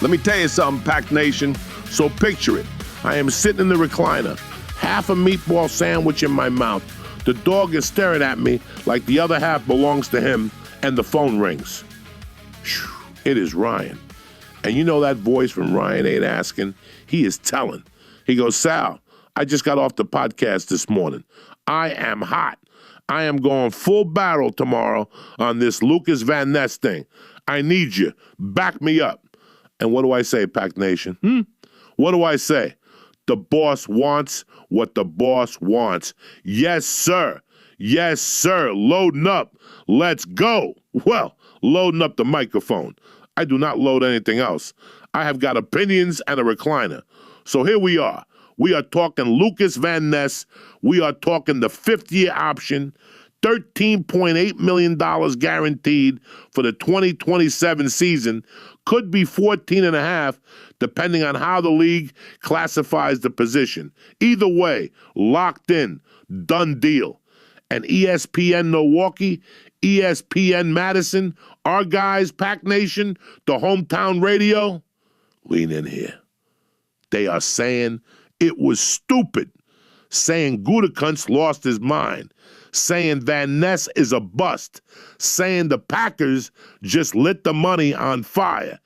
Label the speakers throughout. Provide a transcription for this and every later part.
Speaker 1: Let me tell you something, Pack Nation. So picture it. I am sitting in the recliner, half a meatball sandwich in my mouth. The dog is staring at me like the other half belongs to him, and the phone rings. It is Ryan. And you know that voice when Ryan ain't asking? He is telling. He goes, Sal, I just got off the podcast this morning. I am hot. I am going full barrel tomorrow on this Lukas Van Ness thing. I need you. Back me up. And what do I say, Pack Nation? What do I say? The boss wants what the boss wants. Yes, sir. Yes, sir. Loading up. Let's go. Well, loading up the microphone. I do not load anything else. I have got opinions and a recliner. So here we are. We are talking Lukas Van Ness. We are talking the fifth-year option, $13.8 million guaranteed for the 2027 season. Could be 14.5, depending on how the league classifies the position. Either way, locked in, done deal. And ESPN Milwaukee, ESPN Madison, our guys, Pack Nation, the hometown radio, lean in here. They are saying it was stupid, saying Gutekunst lost his mind, saying Van Ness is a bust, saying the Packers just lit the money on fire.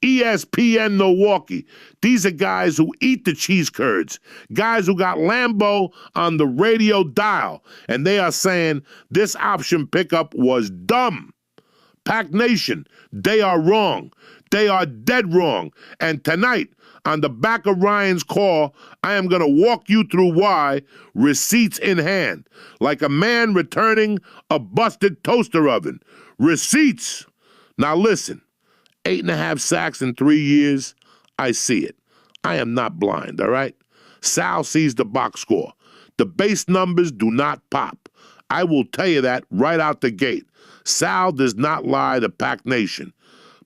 Speaker 1: ESPN Milwaukee, these are guys who eat the cheese curds, guys who got Lambeau on the radio dial, and they are saying this option pickup was dumb. Pack Nation, they are wrong. They are dead wrong. And tonight, on the back of Ryan's call, I am going to walk you through why, receipts in hand, like a man returning a busted toaster oven. Receipts. Now listen, 8.5 sacks in 3 years, I see it. I am not blind, all right? Sal sees the box score. The base numbers do not pop. I will tell you that right out the gate. Sal does not lie to Pack Nation.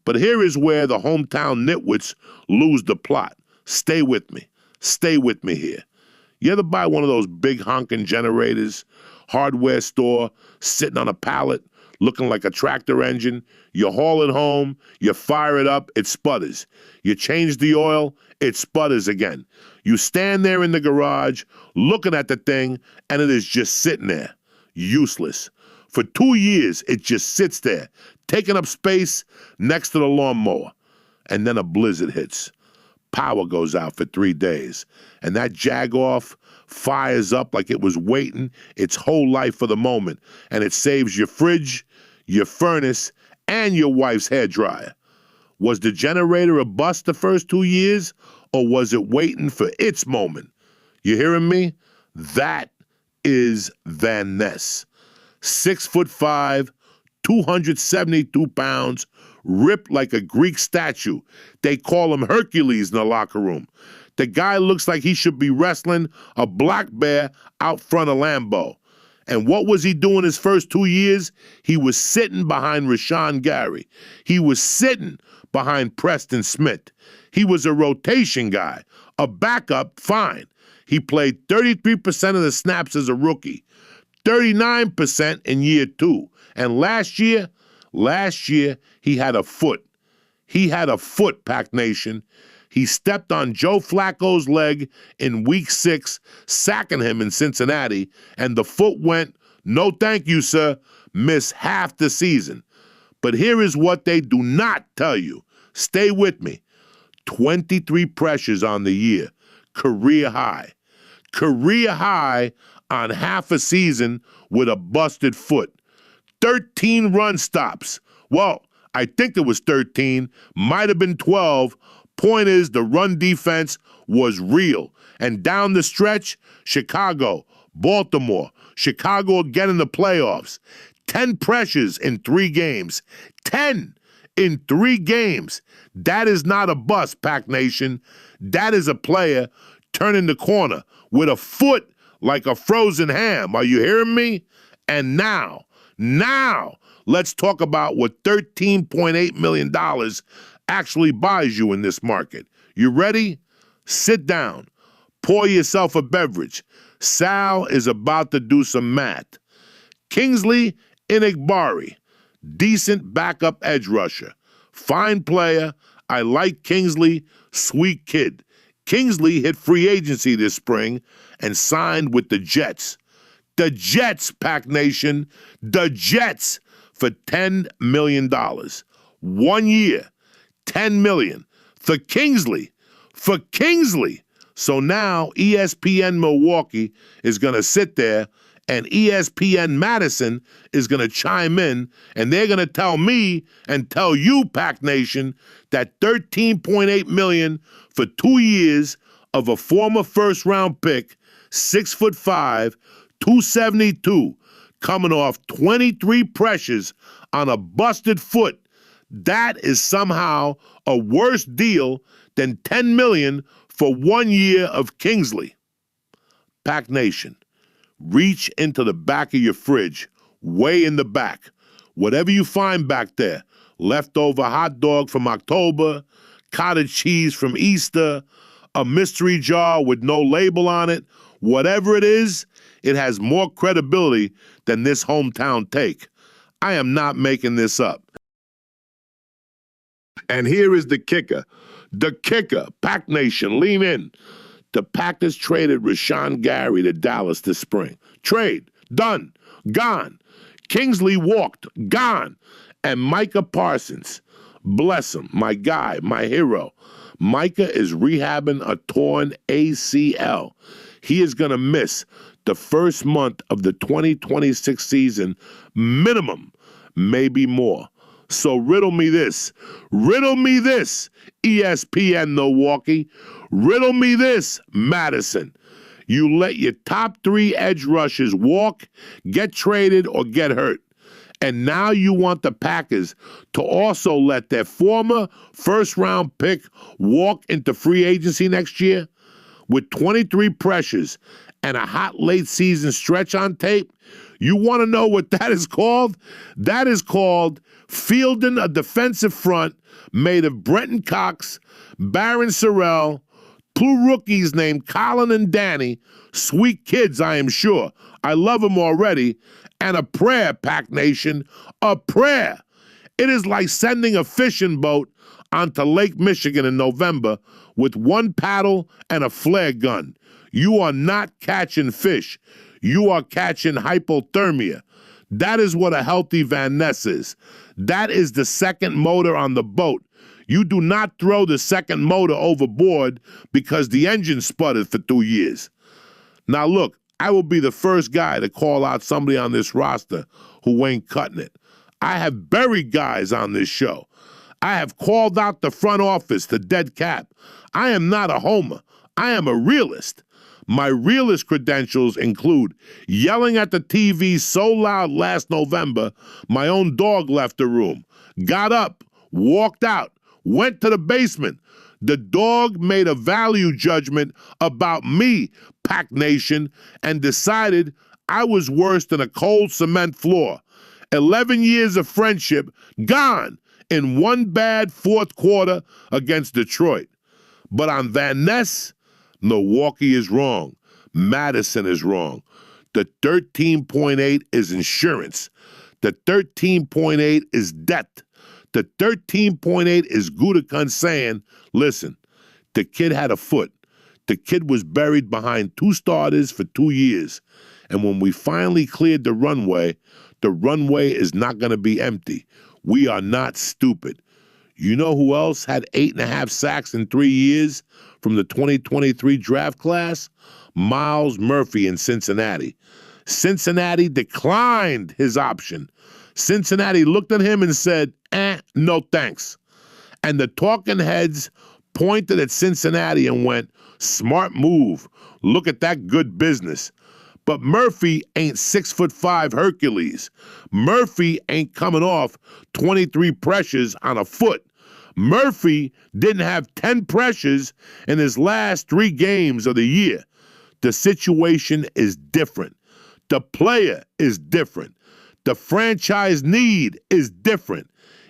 Speaker 1: But here is where the hometown nitwits lose the plot. Stay with me. Stay with me here. You ever buy one of those big honking generators, hardware store, sitting on a pallet, looking like a tractor engine? You haul it home, you fire it up, it sputters. You change the oil, it sputters again. You stand there in the garage, looking at the thing, and it is just sitting there, useless. For 2 years, it just sits there, taking up space next to the lawnmower. And then a blizzard hits. Power goes out for 3 days. And that jag-off fires up like it was waiting its whole life for the moment. And it saves your fridge, your furnace, and your wife's hairdryer. Was the generator a bust the first 2 years, or was it waiting for its moment? You hearing me? That is Van Ness. 6'5", 272 pounds, ripped like a Greek statue. They call him Hercules in the locker room. The guy looks like he should be wrestling a black bear out front of Lambeau. And what was he doing his first 2 years? He was sitting behind Rashawn Gary. He was sitting behind Preston Smith. He was a rotation guy, a backup, fine. He played 33% of the snaps as a rookie, 39% in year 2. And last year, he had a foot. He had a foot, Pack Nation. He stepped on Joe Flacco's leg in week 6, sacking him in Cincinnati, and the foot went, no thank you, sir, miss half the season. But here is what they do not tell you. Stay with me. 23 pressures on the year, career high. Career high on half a season with a busted foot. 13 run stops. Well, I think it was 13, might have been 12. Point is, the run defense was real. And down the stretch, Chicago, Baltimore, Chicago again in the playoffs. 10 pressures in 3 games. 10 in 3 games. That is not a bust, Pack Nation. That is a player turning the corner with a foot like a frozen ham. Are you hearing me? And now, let's talk about what $13.8 million actually buys you in this market. You ready? Sit down. Pour yourself a beverage. Sal is about to do some math. Kingsley Enagbari, decent backup edge rusher. Fine player. I like Kingsley, sweet kid. Kingsley hit free agency this spring and signed with the Jets. The Jets, Pack Nation, the Jets for $10 million. 1 year, $10 million for Kingsley. For Kingsley. So now ESPN Milwaukee is going to sit there and ESPN Madison is going to chime in and they're going to tell me and tell you, Pack Nation, that $13.8 million for 2 years of a former first-round pick, 6'5", 272, coming off 23 pressures on a busted foot, that is somehow a worse deal than $10 million for 1 year of Kingsley. Pack Nation, reach into the back of your fridge, way in the back. Whatever you find back there, leftover hot dog from October, cottage cheese from Easter, a mystery jar with no label on it, whatever it is, it has more credibility than this hometown take. I am not making this up. And here is the kicker. The kicker, Pack Nation, lean in. The Packers traded Rashawn Gary to Dallas this spring. Trade, done, gone. Kingsley walked, gone. And Micah Parsons, bless him, my guy, my hero. Micah is rehabbing a torn ACL. He is going to miss the first month of the 2026 season, minimum, maybe more. So riddle me this, ESPN Milwaukee, riddle me this, Madison. You let your top 3 edge rushers walk, get traded, or get hurt. And now you want the Packers to also let their former first-round pick walk into free agency next year? With 23 pressures and a hot late-season stretch on tape, you want to know what that is called? That is called fielding a defensive front made of Brenton Cox, Baron Sorrell, 2 rookies named Colin and Danny, sweet kids, I am sure. I love them already. And a prayer, Pack Nation, a prayer. It is like sending a fishing boat onto Lake Michigan in November with 1 paddle and a flare gun. You are not catching fish. You are catching hypothermia. That is what a healthy Van Ness is. That is the second motor on the boat. You do not throw the second motor overboard because the engine sputtered for 2 years. Now look, I will be the first guy to call out somebody on this roster who ain't cutting it. I have buried guys on this show. I have called out the front office, the dead cap. I am not a homer. I am a realist. My realist credentials include yelling at the TV so loud last November, my own dog left the room, got up, walked out, went to the basement. The dog made a value judgment about me, Pack Nation, and decided I was worse than a cold cement floor. 11 years of friendship gone in 1 bad fourth quarter against Detroit. But on Van Ness, Milwaukee is wrong. Madison is wrong. The 13.8 is insurance. The 13.8 is debt. The 13.8 is Gutekunst saying, listen, the kid had a foot. The kid was buried behind 2 starters for 2 years. And when we finally cleared the runway is not going to be empty. We are not stupid. You know who else had 8.5 sacks in 3 years from the 2023 draft class? Miles Murphy in Cincinnati. Cincinnati declined his option. Cincinnati looked at him and said, no thanks. And the talking heads pointed at Cincinnati and went, smart move. Look at that good business. But Murphy ain't 6'5" Hercules. Murphy ain't coming off 23 pressures on a foot. Murphy didn't have 10 pressures in his last 3 games of the year. The situation is different. The player is different. The franchise need is different.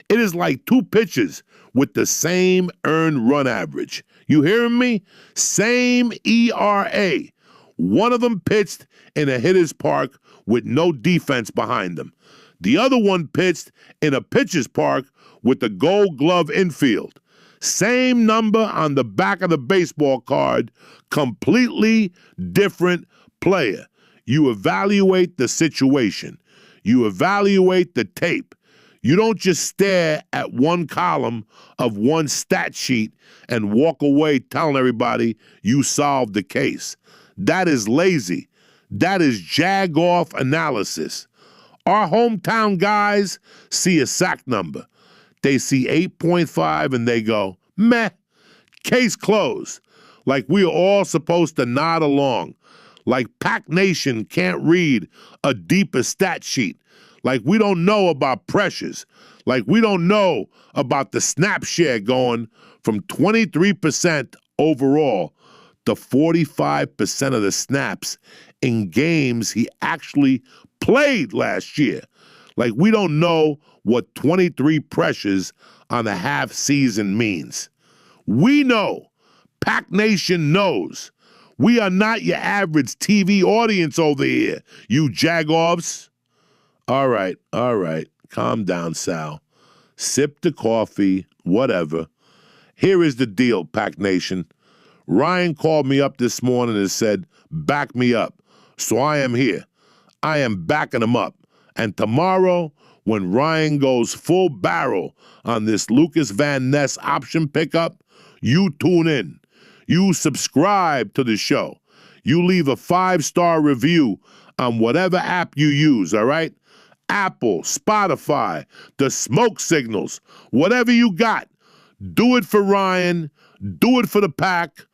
Speaker 1: It is like 2 pitchers with the same earned run average. You hearing me? Same ERA. One of them pitched in a hitter's park with no defense behind them. The other one pitched in a pitcher's park with the Gold Glove infield. Same number on the back of the baseball card, completely different player. You evaluate the situation. You evaluate the tape. You don't just stare at one column of one stat sheet and walk away telling everybody you solved the case. That is lazy. That is jag-off analysis. Our hometown guys see a sack number. They see 8.5 and they go, meh, case closed. Like we are all supposed to nod along. Like Pac Nation can't read a deeper stat sheet. Like we don't know about pressures. Like we don't know about the snap share going from 23% overall to 45% of the snaps in games he actually played last year. Like we don't know what 23 pressures on a half season means. We know. Pac Nation knows. We are not your average TV audience over here, you jagoffs. All right. Calm down, Sal. Sip the coffee, whatever. Here is the deal, Pac Nation. Ryan called me up this morning and said, back me up. So I am here. I am backing him up. And tomorrow, when Ryan goes full barrel on this Lukas Van Ness option pickup, you tune in. You subscribe to the show. You leave a 5-star review on whatever app you use, all right? Apple, Spotify, the smoke signals, whatever you got. Do it for Ryan. Do it for the Pack.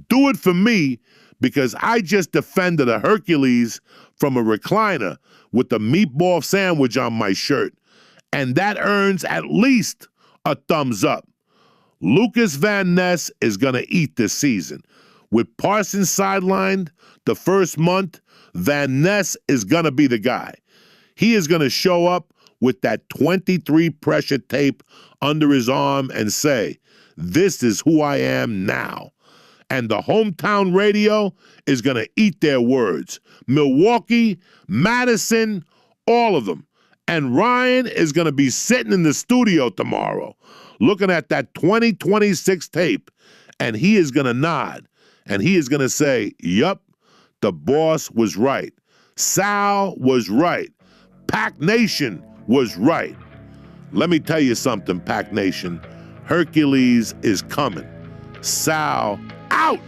Speaker 1: Do it for me, because I just defended a Hercules from a recliner with a meatball sandwich on my shirt, and that earns at least a thumbs up. Lukas Van Ness is going to eat this season. With Parsons sidelined the first month, Van Ness is going to be the guy. He is going to show up with that 23 pressure tape under his arm and say, this is who I am now. And the hometown radio is going to eat their words. Milwaukee, Madison, all of them. And Ryan is going to be sitting in the studio tomorrow looking at that 2026 tape, and he is going to nod, and he is going to say, yup, the boss was right. Sal was right. Pac Nation was right. Let me tell you something, Pac Nation. Hercules is coming. Sal out.